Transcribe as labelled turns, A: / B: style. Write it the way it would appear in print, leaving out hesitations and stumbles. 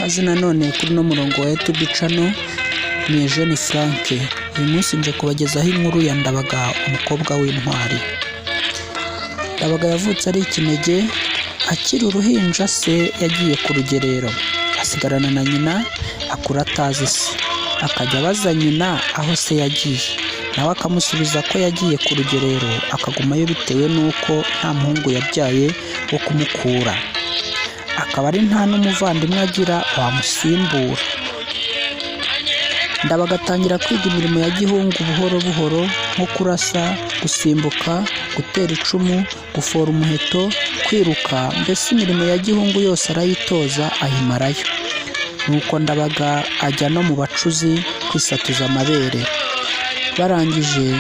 A: Ikaze nanone kuri no murongo wa YouTube channel ni Eugene Frank. Uyu munsi nje kubagezaho inkuru ya Ndabaga, umukobwa w'intwari. Ndabaga yavutse ari ikinege, akiri uruhinja se yagiye ku rugerero, asigarana na nyina, akura atazi se. Akajya abaza nyina aho se yagiye, nawe akamusubiza ko yagiye ku rugerero, akagumayo bitewe n'uko nta muhungu yabyaye wo kumukura, akaba ari nta n'umuvandimwe agira wamusimbura. Ndabaga atangira kwiga imirimo ya gihungu buhoro buhoro, nko kurasa, gusimbuka, gutera icumu, gufora umuheto, kwiruka, mbese imirimo ya gihungu yose arayitoza ayimarayo. Nuko Ndabaga ajya no mu bacuzi kwisatuza amabere. Barangije